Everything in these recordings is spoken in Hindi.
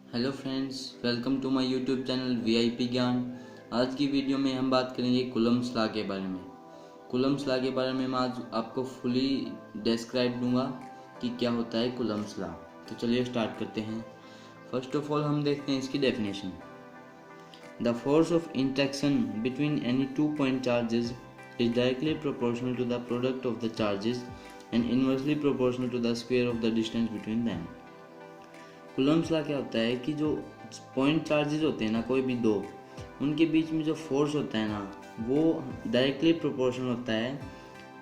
Hello friends, welcome to my YouTube channel VIP Gyan. आज की वीडियो में हम बात करेंगे कूलम्ब्स लॉ के बारे में। कूलम्ब्स लॉ के बारे में मैं आज आपको फुली डिस्क्राइब दूंगा कि क्या होता है कूलम्ब्स लॉ। तो चलिए स्टार्ट करते हैं। फर्स्ट ऑफ ऑल हम देखते हैं इसकी definition. The force of interaction between any two point charges is directly proportional to the product of the charges and inversely proportional to the square of the distance between them. Coulomb's law क्या होता है कि जो पॉइंट चार्जेस होते हैं ना, कोई भी दो, उनके बीच में जो फोर्स होता है ना, वो डायरेक्टली प्रोपोर्शनल होता है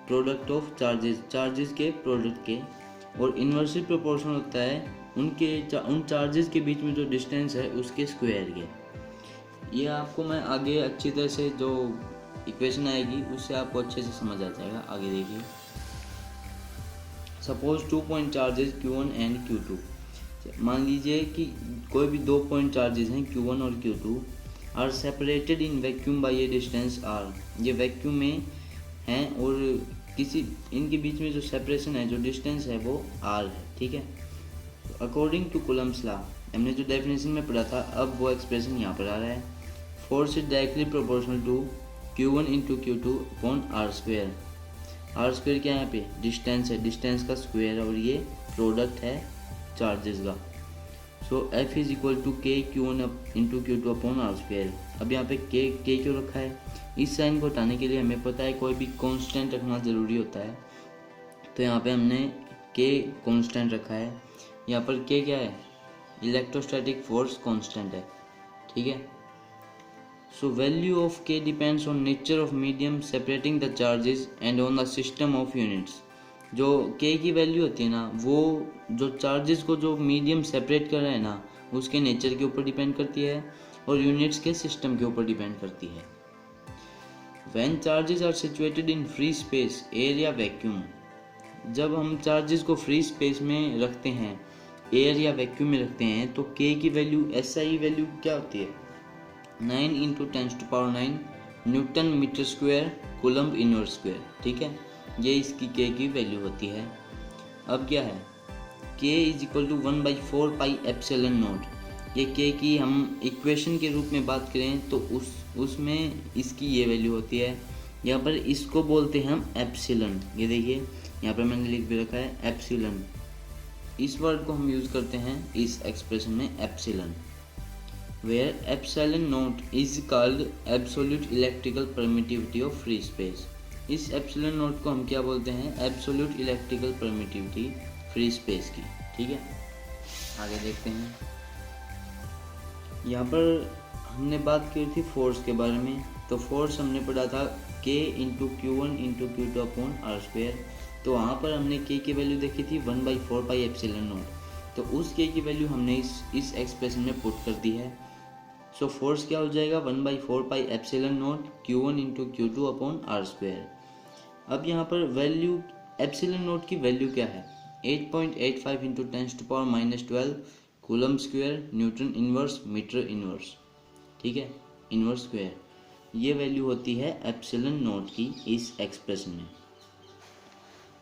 प्रोडक्ट ऑफ चार्जेस के प्रोडक्ट के, और इन्वर्सली प्रोपोर्शनल होता है उन चार्जेस के बीच में जो डिस्टेंस है उसके स्क्वायर के। ये आपको मैं आगे अच्छी तरह से जो इक्वेशन आएगी उससे आपको अच्छे से समझ आ जाएगा। आगे देखिए, suppose to point charges Q1 and Q2। मान लीजिए कि कोई भी दो पॉइंट चार्जेस हैं Q1 और Q2 are separated in vacuum by a distance R। ये वैक्यूम में हैं और किसी इनके बीच में जो सेपरेशन है, जो डिस्टेंस है, वो R है। ठीक है, अकॉर्डिंग टू कूलम्ब्स लॉ, हमने जो डेफिनेशन में पढ़ा था, अब वो एक्सप्रेशन यहाँ पर आ रहा है। Force is directly proportional to Q1 into Q2 upon R square. R square क्या है? यहाँ पे डिस्टेंस है, डिस्टेंस का स्क्वायर, और ये प्रोडक्ट है चार्जेस का। सो F is equal to K Q1 into Q2 upon R square. अब यहाँ पे के क्यों रखा है? इस साइन को हटाने के लिए हमें पता है कोई भी कांस्टेंट रखना ज़रूरी होता है, तो यहाँ पे हमने के कांस्टेंट रखा है। यहाँ पर के क्या है? इलेक्ट्रोस्टैटिक फोर्स कांस्टेंट है। ठीक है, सो वैल्यू ऑफ के depends on nature of medium separating the charges and on the system of units. जो के की वैल्यू होती है ना, वो जो चार्जेस को जो मीडियम सेपरेट कर रहा है ना, उसके नेचर के ऊपर डिपेंड करती है और यूनिट्स के सिस्टम के ऊपर डिपेंड करती है। When charges are situated in free space, air या वैक्यूम, जब हम चार्जेस को फ्री स्पेस में रखते हैं, एयर या वैक्यूम में रखते हैं, तो के की वैल्यू एसआई वैल्यू क्या होती है? 9 into 10⁹ newton metre square coulomb inverse square. ठीक है, ये इसकी के की वैल्यू होती है। अब क्या है? K is equal to 1/4 pi epsilon naught. ये के की हम इक्वेशन के रूप में बात करें तो उसमें इसकी ये वैल्यू होती है। यहाँ पर इसको बोलते हैं हम एप्सिलॉन। ये देखिए, यहाँ पर मैंने लिख भी रखा है एप्सिलॉन। इस वर्ड को हम यूज़ करते हैं इस एक्सप्रेशन में, epsilon, where epsilon naught is called absolute electrical permittivity of free space। इस एप्सिलॉन नोट को हम क्या बोलते हैं? Absolute electrical permittivity free space की। ठीक है, आगे देखते हैं। यहाँ पर हमने बात की थी फोर्स के बारे में, तो फोर्स हमने पढ़ा था के into Q1 into Q2 upon R square. तो वहाँ पर हमने के की वैल्यू देखी थी 1/4 पाई एप्सिलॉन नोट, तो उस के की वैल्यू हमने इस एक्सप्रेशन में पुट कर दी है। सो फोर्स क्या हो जाएगा? 1/4 pi epsilon naught Q1 into Q2 upon R square. अब यहाँ पर वैल्यू एप्सिलॉन नोट की वैल्यू क्या है? 8.85 into 10⁻⁻12 coulomb square newton inverse metre inverse. ठीक है, इनवर्स स्क्वायर, ये वैल्यू होती है एप्सिलॉन नोट की इस एक्सप्रेशन में।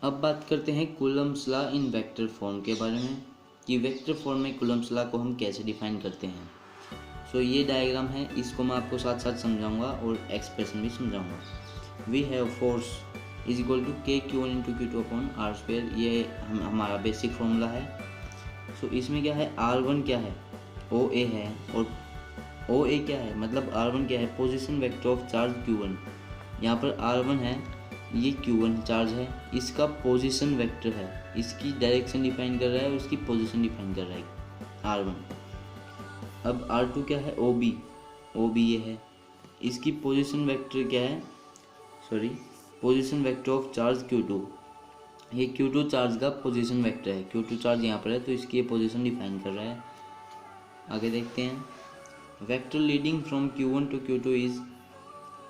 अब बात करते हैं Coulomb's law in vector form के बारे में, कि वेक्टर फॉर्म में कूलम्ब्स लॉ को हम कैसे डिफाइन करते हैं। सो ये डायग्राम है, इसको मैं आपको साथ साथ समझाऊंगा और एक्सप्रेशन भी समझाऊंगा। We have force is equal to K Q1 into Q2 upon R square. ये हमारा बेसिक फॉर्मूला है। सो इसमें क्या है? R1 क्या है? OA है, और OA क्या है? मतलब R1 क्या है? Position vector of charge Q1। यहाँ पर R1 है, ये Q1 चार्ज है, इसका पोजीशन वेक्टर है, इसकी डायरेक्शन डिफाइन कर रहा है और उसकी पोजीशन डिफाइन कर रहा है R1। अब R2 क्या है? OB ये है, इसकी पोजीशन वेक्टर क्या है? Position vector of charge Q2। ये Q2 चार्ज का पोजीशन वेक्टर है, Q2 चार्ज यहाँ पर है, तो इसकी पोजीशन डिफाइन कर रहा है। आगे देखते हैं, vector leading from Q1 to Q2 is.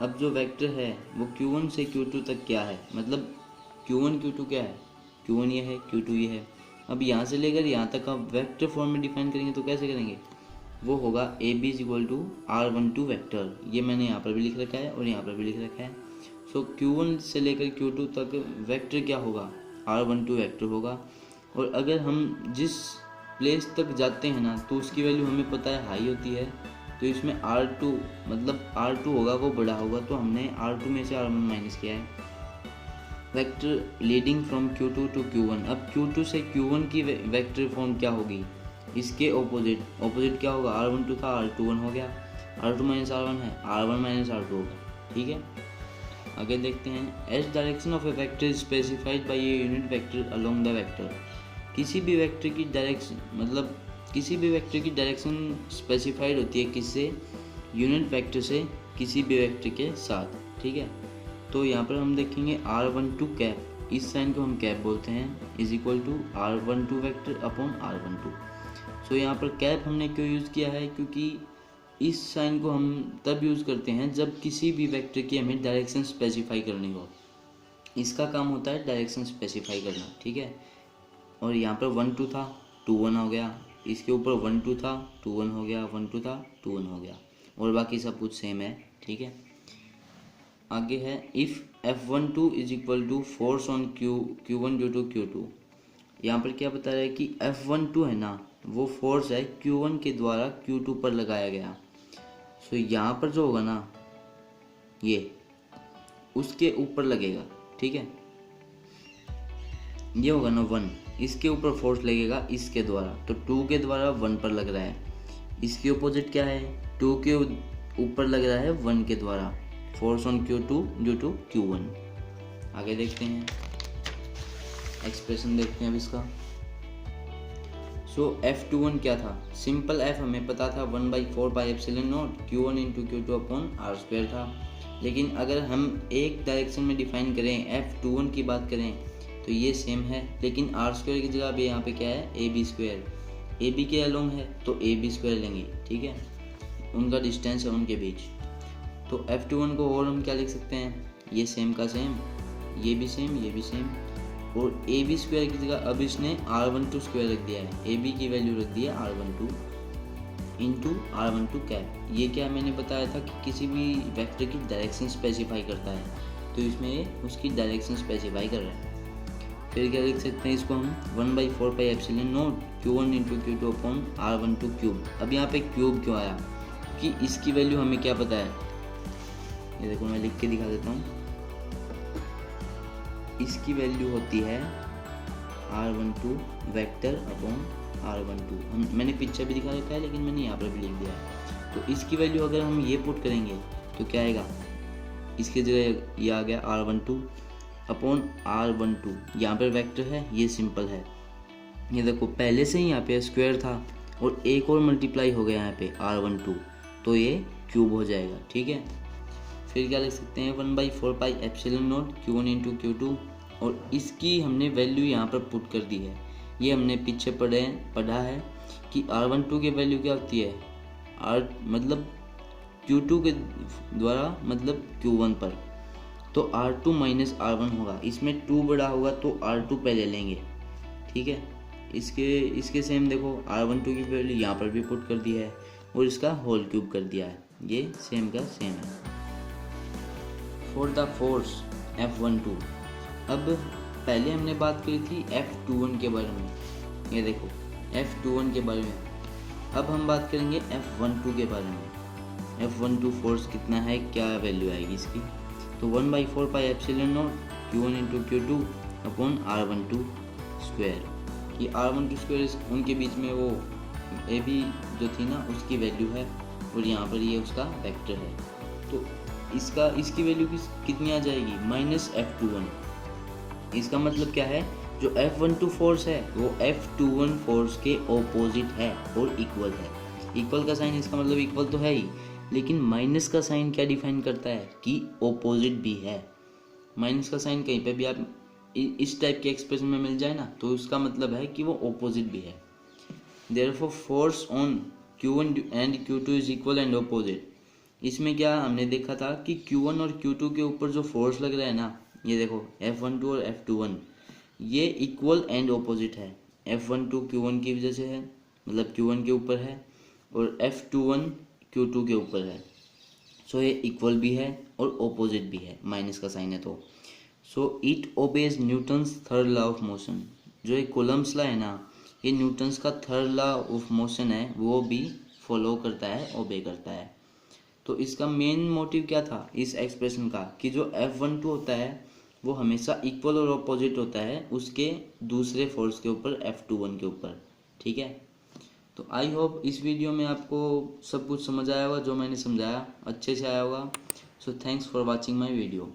अब जो वेक्टर है वो Q1 से Q2 तक क्या है? मतलब Q1 Q2 क्या है? Q1 ये है, Q2 ये है। अब यहाँ से लेकर यहाँ तक आप वेक्टर फॉर्म में डिफाइन करेंगे तो कैसे करेंगे? वो होगा AB is equal to R12 vector. ये मैंने यहाँ पर भी लिख रखा है और यहाँ पर भी लिख रखा है। सो Q1 से लेकर Q2 तक वेक्टर क्या होगा? R12 वेक्टर होगा। और अगर हम जिस प्लेस तक जाते हैं ना तो उसकी वैल्यू हमें पता है हाई होती है, तो इसमें R2 मतलब R2 होगा वो बड़ा होगा, तो हमने R2 में से R1 माइनस किया है। Vector leading from Q2 to Q1, अब Q2 से Q1 की वेक्टर फॉर्म क्या होगी, इसके ऑपोजिट क्या होगा, R12 था R21 हो गया, R2 माइनस R1 है, R1 माइनस R2 होगा। ठीक है, आगे देखते हैं। As direction of a vector specified by a unit vector along the vector, किसी भी वेक्टर की डायरेक्शन मतलब किसी भी वेक्टर की डायरेक्शन स्पेसिफाइड होती है किससे, यूनिट वेक्टर से किसी भी वेक्टर के साथ। ठीक है, तो यहाँ पर हम देखेंगे R12 कैप, इस साइन को हम कैप बोलते हैं, is equal to R12 vector upon R12। So यहाँ पर कैप हमने क्यों यूज़ किया है, क्योंकि इस साइन को हम तब यूज़ करते हैं जब किसी भी वेक्टर की हमें डायरेक्शन स्पेसिफाई करनी हो। इसका काम होता है डायरेक्शन स्पेसिफाई करना। ठीक है, और यहाँ पर 1 2 था 2 1 हो गया, इसके ऊपर 1 2 था 2 1 हो गया, 1 2 था 2 1 हो गया, और बाकी सब कुछ सेम है। ठीक है, आगे है if F12 is equal to force on Q1 due to Q2। यहाँ पर क्या बता रहा है कि F12 है ना, वो फोर्स है Q1 के द्वारा Q2 पर लगाया गया। सो यहाँ पर जो होगा ना ये उसके ऊपर लगेगा। ठीक है, ये होगा ना 1, इसके ऊपर फोर्स लगेगा इसके द्वारा, तो 2 के द्वारा 1 पर लग रहा है। इसके अपोजिट क्या है, 2 के ऊपर लग रहा है 1 के द्वारा, force on Q2 due to Q1। आगे देखते हैं, एक्सप्रेशन देखते हैं अब इसका। सो F21 क्या था, सिंपल F हमें पता था 1/4 pi epsilon not Q1 into Q2 upon R² था। लेकिन अगर हम एक डायरेक्शन में डिफाइन करें, F21 की बात करें, तो ये सेम है, लेकिन R² की जगह भी यहाँ पे क्या है AB², AB के अलोंग है तो AB² लेंगे। ठीक है, उनका डिस्टेंस है उनके बीच। तो F21 को और हम क्या लिख सकते हैं, ये सेम का सेम, ये भी सेम, ये भी सेम, और AB² की जगह अब इसने R12² रख दिया है, AB की वैल्यू रख दी है R12 इंटू R12 कैप। ये क्या मैंने बताया था कि किसी भी वेक्टर की डायरेक्शन स्पेसिफाई करता है, तो इसमें ये उसकी डायरेक्शन स्पेसिफाई कर रहा है। फिर क्या लिख सकते हैं इसको हम 1/4 pi epsilon not Q1 into Q2 upon R12 cube. अब यहाँ पे क्यूब क्यों आया, कि इसकी वैल्यू हमें क्या पता है, ये देखो मैं लिख के दिखा देता हूँ। इसकी वैल्यू होती है R12 वेक्टर अपॉन R12, मैंने पिक्चर भी दिखा रखा है लेकिन मैंने यहाँ पर भी लिख दिया है। तो इसकी वैल्यू अगर हम ये पुट करेंगे तो क्या आएगा, इसकी जगह ये आ गया R12 अपॉन R12, यहाँ पर वेक्टर है, ये सिंपल है। ये देखो पहले से ही यहाँ पे स्क्वायर था और एक और मल्टीप्लाई हो गया यहाँ पे R12, तो ये क्यूब हो जाएगा। ठीक है, फिर क्या लिख सकते हैं 1/4 pi epsilon not Q1 into Q2, और इसकी हमने वैल्यू यहाँ पर पुट कर दी है। ये हमने पीछे पढ़ा है कि R12 की वैल्यू क्या होती है, मतलब Q2 के द्वारा मतलब Q1 पर, तो R2 माइनस R1 होगा, इसमें 2 बड़ा होगा तो R2 पहले लेंगे। ठीक है, इसके सेम देखो R12 की वैल्यू यहाँ पर भी पुट कर दी है और इसका होल क्यूब कर दिया है, ये सेम का सेम है। फॉर द फोर्स F12, अब पहले हमने बात करी थी F21 के बारे में, ये देखो F21 के बारे में, अब हम बात करेंगे F12 के बारे में। F12 फोर्स कितना है, क्या वैल्यू आएगी इसकी, तो 1/4 pi epsilon not Q1 into Q2 upon R12²। ये R12² उनके बीच में वो AB जो थी ना उसकी वैल्यू है, और यहाँ पर ये उसका वेक्टर है, तो इसकी वैल्यू कितनी आ जाएगी, -F21। इसका मतलब क्या है, जो F12 फोर्स है वो F21 फोर्स के ऑपोजिट है और इक्वल है। इक्वल का साइन इसका मतलब इक्वल तो है ही, लेकिन माइनस का साइन क्या डिफाइन करता है कि ऑपोजिट भी है। माइनस का साइन कहीं पे भी आप इस टाइप के एक्सप्रेशन में मिल जाए ना, तो उसका मतलब है कि वो ऑपोजिट भी है। Therefore force on Q1 and Q2 is equal and opposite. इसमें क्या हमने देखा था कि Q1 और Q2 के ऊपर जो फोर्स लग रहा है ना, ये देखो F12 और F21, ये इक्वल एंड ऑपोजिट है। F12 Q1 की वजह से है, मतलब Q1 के ऊपर है, और F21 Q2 के ऊपर है। सो ये इक्वल भी है और ऑपोजिट भी है, माइनस का साइन है तो। So it obeys Newton's third law of motion. जो एक कूलम्ब्स लॉ है ना, ये न्यूटन्स का थर्ड लॉ ऑफ मोशन है, वो भी फॉलो करता है, ओबे करता है। तो इसका मेन मोटिव क्या था इस एक्सप्रेशन का, कि जो F12 होता है वो हमेशा इक्वल और अपोजिट होता है उसके दूसरे फोर्स के ऊपर, F21 के ऊपर। ठीक है, तो आई होप इस वीडियो में आपको सब कुछ समझ आया होगा, जो मैंने समझाया अच्छे से आया होगा। So thanks for watching my video.